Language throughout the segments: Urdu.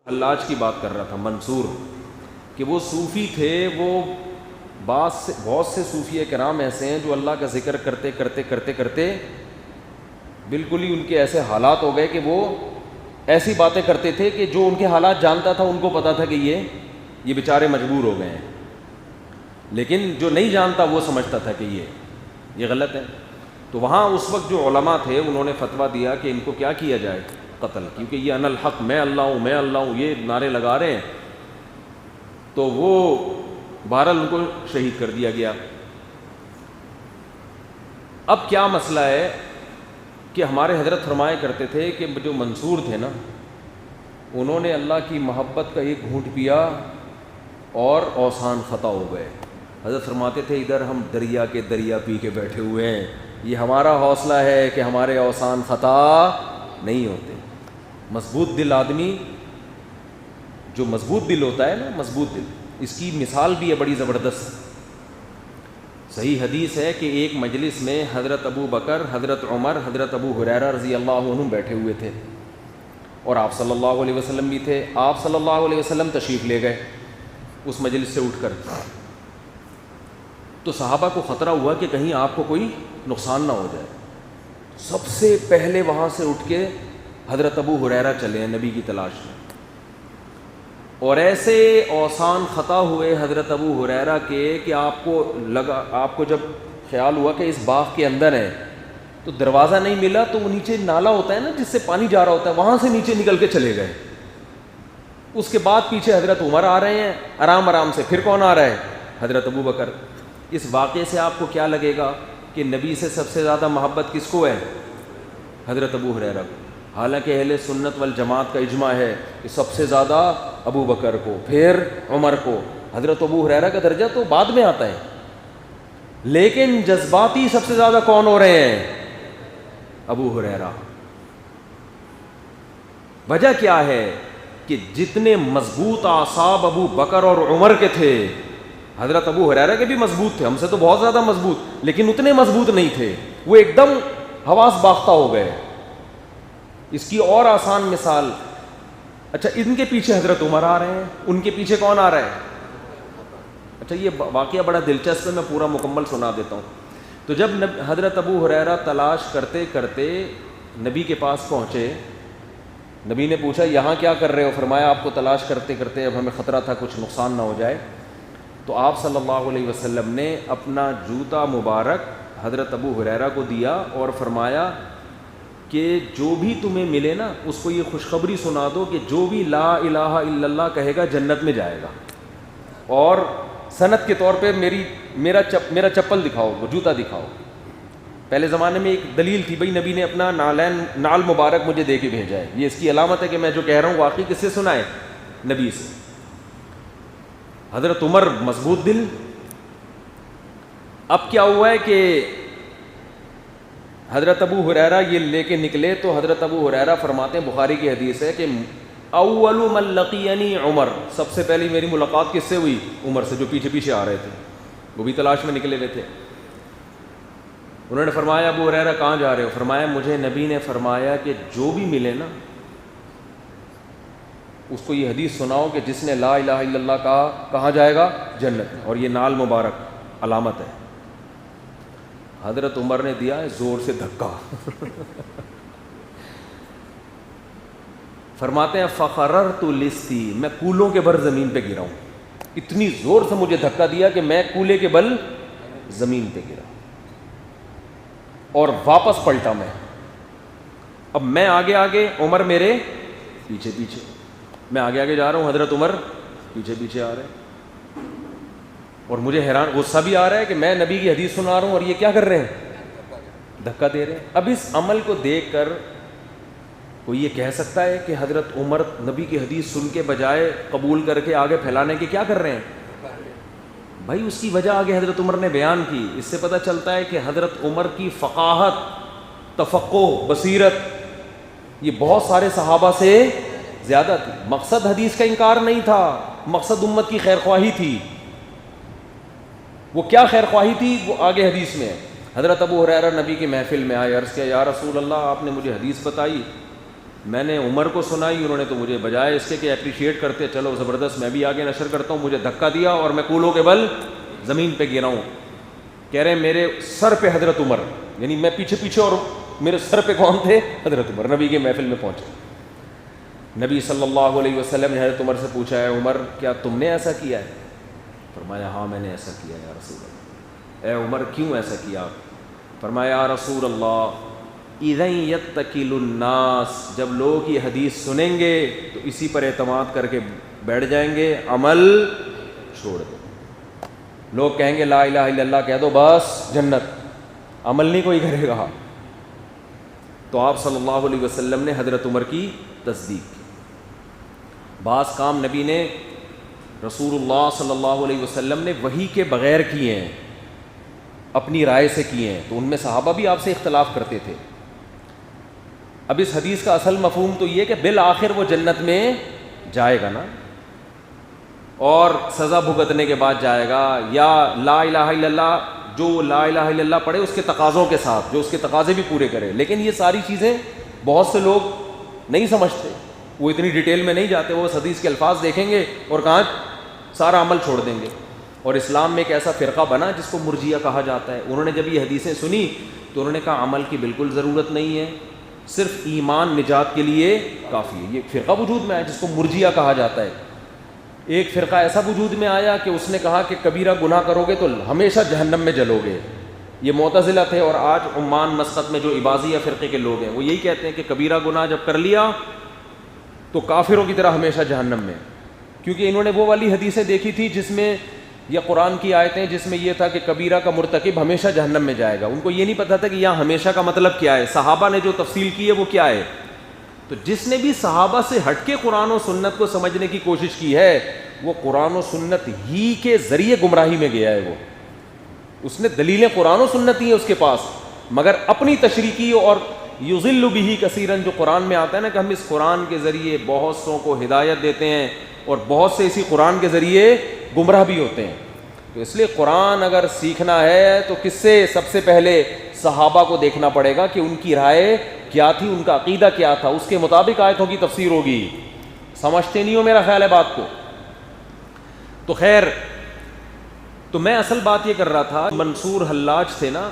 حلاج کی بات کر رہا تھا، منصور، کہ وہ صوفی تھے. وہ بہت سے صوفیہ کرام ایسے ہیں جو اللہ کا ذکر کرتے کرتے کرتے کرتے بالکل ہی ان کے ایسے حالات ہو گئے کہ وہ ایسی باتیں کرتے تھے کہ جو ان کے حالات جانتا تھا ان کو پتا تھا کہ یہ بیچارے مجبور ہو گئے ہیں، لیکن جو نہیں جانتا وہ سمجھتا تھا کہ یہ غلط ہے. تو وہاں اس وقت جو علماء تھے انہوں نے فتویٰ دیا کہ ان کو کیا کیا جائے، قتل، کیونکہ یہ انا الحق، میں اللہ ہوں میں اللہ ہوں، یہ نعرے لگا رہے ہیں. تو وہ بہرحال ان کو شہید کر دیا گیا. اب کیا مسئلہ ہے کہ ہمارے حضرت فرمایا کرتے تھے کہ جو منصور تھے نا، انہوں نے اللہ کی محبت کا ایک گھونٹ پیا اور اوسان خطا ہو گئے. حضرت فرماتے تھے ادھر ہم دریا کے دریا پی کے بیٹھے ہوئے ہیں، یہ ہمارا حوصلہ ہے کہ ہمارے اوسان خطا نہیں ہوتے. مضبوط دل آدمی، جو مضبوط دل ہوتا ہے نا، مضبوط دل، اس کی مثال بھی ہے بڑی زبردست. صحیح حدیث ہے کہ ایک مجلس میں حضرت ابو بکر، حضرت عمر، حضرت ابو ہریرہ رضی اللہ عنہ بیٹھے ہوئے تھے اور آپ صلی اللہ علیہ وسلم بھی تھے. آپ صلی اللہ علیہ وسلم تشریف لے گئے اس مجلس سے اٹھ کر. تو صحابہ کو خطرہ ہوا کہ کہیں آپ کو کوئی نقصان نہ ہو جائے. سب سے پہلے وہاں سے اٹھ کے حضرت ابو ہریرہ چلے ہیں نبی کی تلاش میں، اور ایسے اوسان خطا ہوئے حضرت ابو ہریرہ کے کہ آپ کو جب خیال ہوا کہ اس باغ کے اندر ہے تو دروازہ نہیں ملا، تو وہ نیچے نالا ہوتا ہے نا جس سے پانی جا رہا ہوتا ہے، وہاں سے نیچے نکل کے چلے گئے. اس کے بعد پیچھے حضرت عمر آ رہے ہیں آرام آرام سے، پھر کون آ رہا ہے؟ حضرت ابو بکر. اس واقعے سے آپ کو کیا لگے گا کہ نبی سے سب سے زیادہ محبت کس کو ہے؟ حضرت ابو ہریرہ کو. حالانکہ اہل سنت والجماعت کا اجماع ہے کہ سب سے زیادہ ابو بکر کو، پھر عمر کو. حضرت ابو ہریرہ کا درجہ تو بعد میں آتا ہے، لیکن جذباتی سب سے زیادہ کون ہو رہے ہیں؟ ابو ہریرہ. وجہ کیا ہے کہ جتنے مضبوط اعصاب ابو بکر اور عمر کے تھے، حضرت ابو ہریرہ کے بھی مضبوط تھے، ہم سے تو بہت زیادہ مضبوط، لیکن اتنے مضبوط نہیں تھے. وہ ایک دم حواس باختہ ہو گئے. اس کی اور آسان مثال، اچھا ان کے پیچھے حضرت عمر آ رہے ہیں، ان کے پیچھے کون آ رہا ہے؟ اچھا یہ واقعہ بڑا دلچسپ ہے، میں پورا مکمل سنا دیتا ہوں. تو جب حضرت ابو ہریرہ تلاش کرتے کرتے نبی کے پاس پہنچے، نبی نے پوچھا یہاں کیا کر رہے ہو؟ فرمایا آپ کو تلاش کرتے کرتے اب ہمیں خطرہ تھا کچھ نقصان نہ ہو جائے. تو آپ صلی اللہ علیہ وسلم نے اپنا جوتا مبارک حضرت ابو ہریرہ کو دیا اور فرمایا کہ جو بھی تمہیں ملے نا اس کو یہ خوشخبری سنا دو کہ جو بھی لا الہ الا اللہ کہے گا جنت میں جائے گا. اور سند کے طور پہ میرا چپل دکھاؤ، وہ جوتا دکھاؤ. پہلے زمانے میں ایک دلیل تھی، بھائی نبی نے اپنا نال مبارک مجھے دے کے بھیجا ہے، یہ اس کی علامت ہے کہ میں جو کہہ رہا ہوں واقعی کس سے سنا ہے؟ نبی سے. حضرت عمر مضبوط دل. اب کیا ہوا ہے کہ حضرت ابو ہریرہ یہ لے کے نکلے تو حضرت ابو ہریرہ فرماتے ہیں، بخاری کی حدیث ہے کہ اول من لقینی عمر، سب سے پہلی میری ملاقات کس سے ہوئی؟ عمر سے، جو پیچھے پیچھے آ رہے تھے، وہ بھی تلاش میں نکلے ہوئے تھے. انہوں نے فرمایا ابو ہریرہ کہاں جا رہے ہو؟ فرمایا مجھے نبی نے فرمایا کہ جو بھی ملے نا اس کو یہ حدیث سناؤ کہ جس نے لا الہ الا اللہ کہا کہاں جائے گا؟ جنت میں. اور یہ نال مبارک علامت ہے. حضرت عمر نے دیا ہے زور سے دھکا. فرماتے ہیں فخررت لستی، میں کولوں کے بھر زمین پہ گرا ہوں. اتنی زور سے مجھے دھکا دیا کہ میں کولے کے بل زمین پہ گرا اور واپس پلٹا. میں اب میں آگے آگے، عمر میرے پیچھے پیچھے. میں آگے آگے جا رہا ہوں، حضرت عمر پیچھے پیچھے آ رہے ہیں. اور مجھے حیران غصہ بھی آ رہا ہے کہ میں نبی کی حدیث سنا رہا ہوں اور یہ کیا کر رہے ہیں؟ دھکا دے رہے ہیں. اب اس عمل کو دیکھ کر کوئی یہ کہہ سکتا ہے کہ حضرت عمر نبی کی حدیث سن کے بجائے قبول کر کے آگے پھیلانے کے کیا کر رہے ہیں؟ بھائی اس کی وجہ آگے حضرت عمر نے بیان کی. اس سے پتہ چلتا ہے کہ حضرت عمر کی فقاہت، تفقہ، بصیرت یہ بہت سارے صحابہ سے زیادہ تھی. مقصد حدیث کا انکار نہیں تھا، مقصد امت کی خیر خواہی تھی. وہ کیا خیر خواہی تھی وہ آگے حدیث میں ہے. حضرت ابو ہریرہ نبی کی محفل میں آئے، عرض کیا یا رسول اللہ آپ نے مجھے حدیث بتائی میں نے عمر کو سنائی, انہوں نے تو مجھے بجائے اس کے کہ اپریشیٹ کرتے چلو زبردست میں بھی آگے نشر کرتا ہوں, مجھے دھکا دیا اور میں کولوں کے بل زمین پہ گرا ہوں. کہہ رہے ہیں میرے سر پہ حضرت عمر, یعنی میں پیچھے پیچھے اور میرے سر پہ کون تھے؟ حضرت عمر. نبی کے محفل میں پہنچے. نبی صلی اللہ علیہ وسلم نے حضرت عمر سے پوچھا ہے عمر کیا تم نے ایسا کیا ہے؟ فرمایا ہاں میں نے ایسا کیا یا رسول اللہ. اے عمر کیوں ایسا کیا؟ فرمایا یا رسول اللہ اذا یتکل الناس, جب لوگ یہ حدیث سنیں گے تو اسی پر اعتماد کر کے بیٹھ جائیں گے, عمل چھوڑ دیں. لوگ کہیں گے لا الہ الا اللہ کہہ دو بس جنت, عمل نہیں کوئی کرے گا. تو آپ صلی اللہ علیہ وسلم نے حضرت عمر کی تصدیق کی. بعض کام نبی نے رسول اللہ صلی اللہ علیہ وسلم نے وحی کے بغیر کیے ہیں, اپنی رائے سے کیے ہیں, تو ان میں صحابہ بھی آپ سے اختلاف کرتے تھے. اب اس حدیث کا اصل مفہوم تو یہ کہ بالآخر وہ جنت میں جائے گا نا, اور سزا بھگتنے کے بعد جائے گا, یا لا الہ الا اللہ جو لا الہ الا اللہ پڑھے اس کے تقاضوں کے ساتھ, جو اس کے تقاضے بھی پورے کرے. لیکن یہ ساری چیزیں بہت سے لوگ نہیں سمجھتے, وہ اتنی ڈیٹیل میں نہیں جاتے, وہ اس حدیث کے الفاظ دیکھیں گے اور کہاں سارا عمل چھوڑ دیں گے. اور اسلام میں ایک ایسا فرقہ بنا جس کو مرجیہ کہا جاتا ہے. انہوں نے جب یہ حدیثیں سنی تو انہوں نے کہا عمل کی بالکل ضرورت نہیں ہے, صرف ایمان نجات کے لیے کافی ہے. یہ فرقہ وجود میں آیا جس کو مرجیہ کہا جاتا ہے. ایک فرقہ ایسا وجود میں آیا کہ اس نے کہا کہ کبیرہ گناہ کرو گے تو ہمیشہ جہنم میں جلو گے. یہ معتزلہ تھے, اور آج عمان مسقط میں جو عباضیہ فرقے کے لوگ ہیں وہ یہی کہتے ہیں کہ کبیرہ گناہ جب کر لیا تو کافروں کی طرح ہمیشہ جہنم میں, کیونکہ انہوں نے وہ والی حدیثیں دیکھی تھی جس میں, یا قرآن کی آیتیں جس میں یہ تھا کہ کبیرہ کا مرتکب ہمیشہ جہنم میں جائے گا. ان کو یہ نہیں پتہ تھا کہ یہاں ہمیشہ کا مطلب کیا ہے, صحابہ نے جو تفصیل کی ہے وہ کیا ہے. تو جس نے بھی صحابہ سے ہٹ کے قرآن و سنت کو سمجھنے کی کوشش کی ہے وہ قرآن و سنت ہی کے ذریعے گمراہی میں گیا ہے. وہ اس نے دلیلیں قرآن و سنت ہی ہیں اس کے پاس, مگر اپنی تشریح کی. اور یضل بہ کثیرا جو قرآن میں آتا ہے نا کہ ہم اس قرآن کے ذریعے بہت سوں کو ہدایت دیتے ہیں, اور بہت سے اسی قرآن کے ذریعے گمراہ بھی ہوتے ہیں. تو اس لیے قرآن اگر سیکھنا ہے تو کس سے؟ سب سے پہلے صحابہ کو دیکھنا پڑے گا کہ ان کی رائے کیا تھی, ان کا عقیدہ کیا تھا, اس کے مطابق آیتوں کی تفسیر ہوگی. سمجھتے نہیں ہو میرا خیال ہے بات کو؟ تو خیر, تو میں اصل بات یہ کر رہا تھا, منصور حلاج تھے نا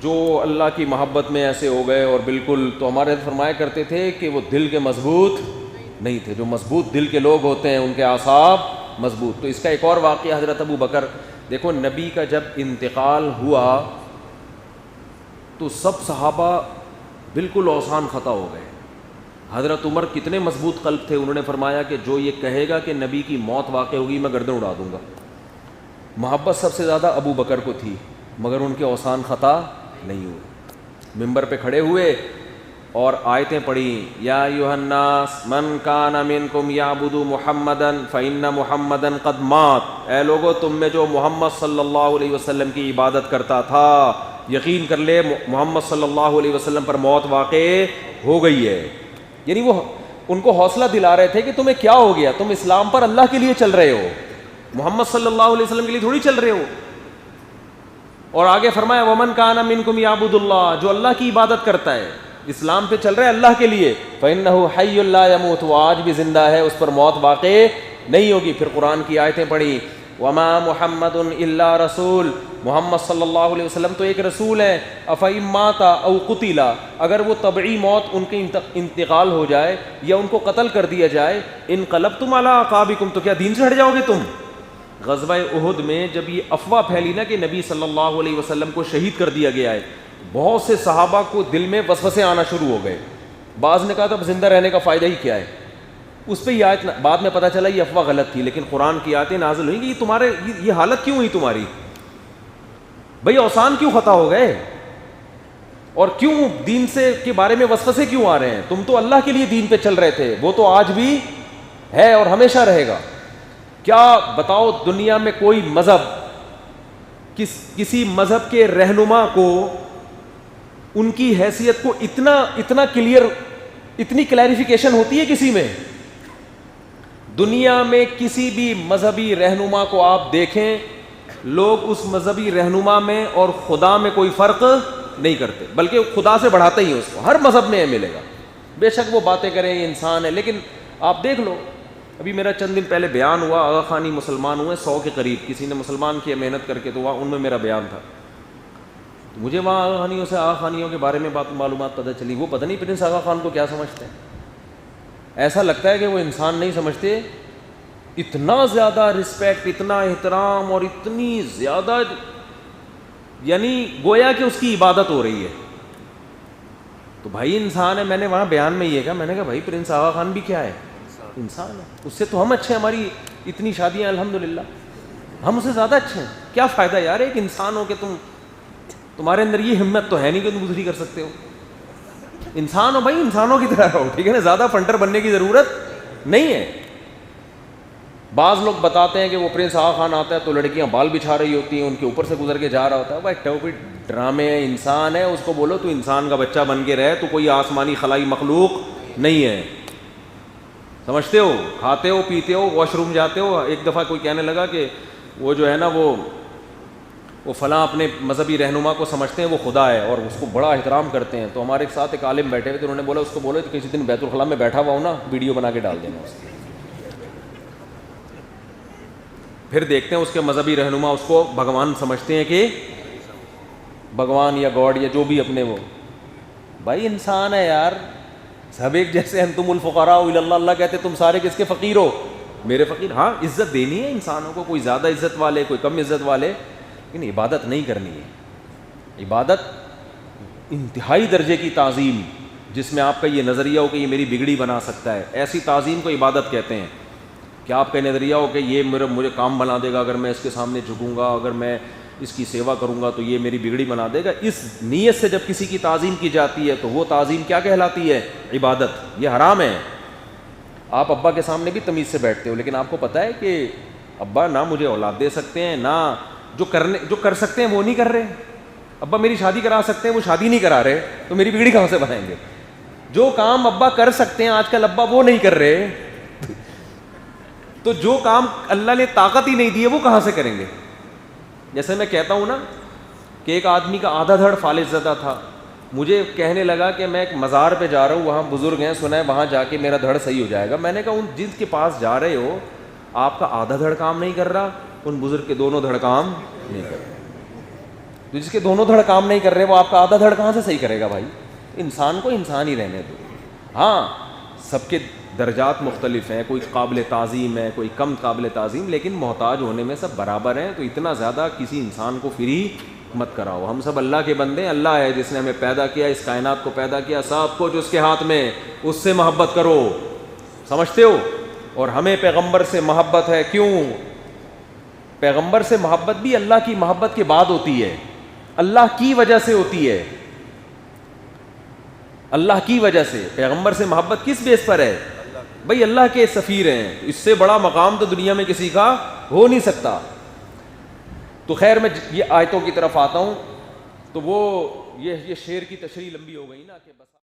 جو اللہ کی محبت میں ایسے ہو گئے اور بالکل, تو ہمارے فرمایا کرتے تھے کہ وہ دل کے مضبوط نہیں تھے. جو مضبوط دل کے لوگ ہوتے ہیں ان کے اعصاب مضبوط. تو اس کا ایک اور واقعہ حضرت ابو بکر, دیکھو نبی کا جب انتقال ہوا تو سب صحابہ بالکل اوسان خطا ہو گئے. حضرت عمر کتنے مضبوط قلب تھے, انہوں نے فرمایا کہ جو یہ کہے گا کہ نبی کی موت واقع ہوگی میں گردن اڑا دوں گا. محبت سب سے زیادہ ابو بکر کو تھی, مگر ان کے اوسان خطا نہیں ہوئے. ممبر پہ کھڑے ہوئے اور آیتیں پڑھی, یا ایھا الناس من کان منکم یعبد محمدا فإن محمدا قد مات. اے لوگو تم میں جو محمد صلی اللہ علیہ وسلم کی عبادت کرتا تھا یقین کر لے محمد صلی اللہ علیہ وسلم پر موت واقع ہو گئی ہے. یعنی وہ ان کو حوصلہ دلا رہے تھے کہ تمہیں کیا ہو گیا, تم اسلام پر اللہ کے لیے چل رہے ہو, محمد صلی اللہ علیہ وسلم کے لیے تھوڑی چل رہے ہو. اور آگے فرمایا ومن کان منکم یعبد اللہ, جو اللہ کی عبادت کرتا ہے, اسلام پہ چل رہا ہے اللہ کے لیے, فإنہ حی لا یموت, وہ آج بھی زندہ ہے, اس پر موت واقع نہیں ہوگی. پھر قرآن کی آیتیں پڑھی, وما محمد الا رسول, محمد صلی اللہ علیہ وسلم تو ایک رسول ہیں, افإن مات او قتل, اگر وہ طبعی موت ان کے انتقال ہو جائے یا ان کو قتل کر دیا جائے, انقلبتم علی اعقابکم, تو کیا دین سے ہٹ جاؤ گے تم؟ غزوہ احد میں جب یہ افواہ پھیلی نا کہ نبی صلی اللہ علیہ وسلم کو شہید کر دیا گیا ہے, بہت سے صحابہ کو دل میں وسوسے آنا شروع ہو گئے. بعض نے کہا تھا زندہ رہنے کا فائدہ ہی کیا ہے. اس پہ یہ آیت بعد میں پتہ چلا یہ افواہ غلط تھی, لیکن قرآن کی آیتیں نازل ہوئیں کہ یہ تمہارے یہ حالت کیوں ہوئی تمہاری, بھئی اوثان کیوں خطا ہو گئے, اور کیوں دین سے کے بارے میں وسوسے کیوں آ رہے ہیں؟ تم تو اللہ کے لیے دین پہ چل رہے تھے, وہ تو آج بھی ہے اور ہمیشہ رہے گا. کیا بتاؤ دنیا میں کوئی مذہب کسی مذہب کے رہنما کو ان کی حیثیت کو اتنا کلیئر, اتنی کلیریفیکیشن ہوتی ہے کسی میں؟ دنیا میں کسی بھی مذہبی رہنما کو آپ دیکھیں, لوگ اس مذہبی رہنما میں اور خدا میں کوئی فرق نہیں کرتے, بلکہ خدا سے بڑھاتے ہی اس کو, ہر مذہب میں ملے گا. بے شک وہ باتیں کریں یہ انسان ہے، لیکن آپ دیکھ لو ابھی میرا چند دن پہلے بیان ہوا، آغا خانی مسلمان ہوئے 100 کے قریب، کسی نے مسلمان کیا محنت کر کے، تو وہاں ان میں میرا بیان تھا. مجھے وہاں آغا خانیوں سے آغا خانیوں کے بارے میں معلومات پتہ چلی. وہ پتہ نہیں پرنس آغا خان کو کیا سمجھتے ہیں. ایسا لگتا ہے کہ وہ انسان نہیں سمجھتے. اتنا زیادہ رسپیکٹ، اتنا احترام اور اتنی زیادہ، یعنی گویا کہ اس کی عبادت ہو رہی ہے. تو بھائی انسان ہے. میں نے وہاں بیان میں یہ کہا، میں نے کہا بھائی پرنس آغا خان بھی کیا ہے؟ انسان ہے. اس سے تو ہم اچھے ہیں، ہماری اتنی شادیاں الحمدللہ، ہم اس سے زیادہ اچھے ہیں. کیا فائدہ یار ایک انسان ہو کہ تمہارے اندر یہ ہمت تو ہے نہیں کہ تم دوسری کر سکتے ہو. انسان ہو بھائی، انسانوں کی طرح رہو، ٹھیک ہے نا. زیادہ فنٹر بننے کی ضرورت نہیں ہے. بعض لوگ بتاتے ہیں کہ وہ پرنس آغا خان آتا ہے تو لڑکیاں بال بچھا رہی ہوتی ہیں، ان کے اوپر سے گزر کے جا رہا ہوتا ہے. بھائی ٹوپی ڈرامے ہے، انسان ہے، اس کو بولو تو انسان کا بچہ بن کے رہے، تو کوئی آسمانی خلائی مخلوق نہیں ہے. سمجھتے ہو؟ کھاتے ہو، پیتے ہو، واش روم جاتے ہو. ایک دفعہ کوئی کہنے لگا کہ وہ جو ہے نا وہ فلاں اپنے مذہبی رہنما کو سمجھتے ہیں وہ خدا ہے اور اس کو بڑا احترام کرتے ہیں. تو ہمارے ساتھ ایک عالم بیٹھے ہوئے تھے، انہوں نے بولا اس کو بولو تو کسی دن بیت الخلاء میں بیٹھا ہوا ہوں نا، ویڈیو بنا کے ڈال دینا اس کی. پھر دیکھتے ہیں اس کے مذہبی رہنما اس کو بھگوان سمجھتے ہیں کہ بھگوان یا گاڈ یا جو بھی اپنے وہ. بھائی انسان ہے یار، سب ایک جیسے. انتم الفقراء الی اللہ، اللہ کہتے تم سارے کس کے فقیر ہو؟ میرے فقیر. ہاں عزت دینی ہے انسانوں کو، کوئی زیادہ عزت والے، کوئی کم عزت والے، لیکن عبادت نہیں کرنی ہے. عبادت انتہائی درجے کی تعظیم، جس میں آپ کا یہ نظریہ ہو کہ یہ میری بگڑی بنا سکتا ہے، ایسی تعظیم کو عبادت کہتے ہیں. کہ آپ کا نظریہ ہو کہ یہ مجھے کام بنا دے گا، اگر میں اس کے سامنے جھکوں گا، اگر میں اس کی سیوا کروں گا تو یہ میری بگڑی بنا دے گا. اس نیت سے جب کسی کی تعظیم کی جاتی ہے تو وہ تعظیم کیا کہلاتی ہے؟ عبادت. یہ حرام ہے. آپ ابا کے سامنے بھی تمیز سے بیٹھتے ہو، لیکن آپ کو پتہ ہے کہ ابا نہ مجھے اولاد دے سکتے ہیں، نہ جو کر سکتے ہیں وہ نہیں کر رہے. ابا میری شادی کرا سکتے ہیں، وہ شادی نہیں کرا رہے، تو میری بگڑی کہاں سے بنائیں گے؟ جو کام ابا کر سکتے ہیں آج کل ابا وہ نہیں کر رہے، تو جو کام اللہ نے طاقت ہی نہیں دی ہے وہ کہاں سے کریں گے؟ جیسے میں کہتا ہوں نا کہ ایک آدمی کا آدھا دھڑ فالج زدہ تھا. مجھے کہنے لگا کہ میں ایک مزار پہ جا رہا ہوں، وہاں بزرگ ہیں، سنا ہے وہاں جا کے میرا دھڑ صحیح ہو جائے گا. میں نے کہا ان جن کے پاس جا رہے ہو آپ کا آدھا دھڑ کام نہیں کر رہا، ان بزرگ کے دونوں دھڑ کام نہیں کر رہے. تو جس کے دونوں دھڑ کام نہیں کر رہے وہ آپ کا آدھا دھڑ کہاں سے صحیح کرے گا؟ بھائی انسان کو انسان ہی رہنے دو. ہاں سب کے درجات مختلف ہیں، کوئی قابل تعظیم ہے، کوئی کم قابل تعظیم، لیکن محتاج ہونے میں سب برابر ہیں. تو اتنا زیادہ کسی انسان کو فری مت کراؤ. ہم سب اللہ کے بندے ہیں. اللہ ہے جس نے ہمیں پیدا کیا، اس کائنات کو پیدا کیا، سب کچھ اس کے ہاتھ میں. اس سے محبت کرو. سمجھتے ہو؟ اور ہمیں پیغمبر سے محبت ہے. کیوں؟ پیغمبر سے محبت بھی اللہ کی محبت کے بعد ہوتی ہے، اللہ کی وجہ سے ہوتی ہے. اللہ کی وجہ سے. پیغمبر سے محبت کس بیس پر ہے؟ بھائی اللہ کے سفیر ہیں، اس سے بڑا مقام تو دنیا میں کسی کا ہو نہیں سکتا. تو خیر میں یہ آیتوں کی طرف آتا ہوں. تو وہ یہ شعر کی تشریح لمبی ہو گئی نا کہ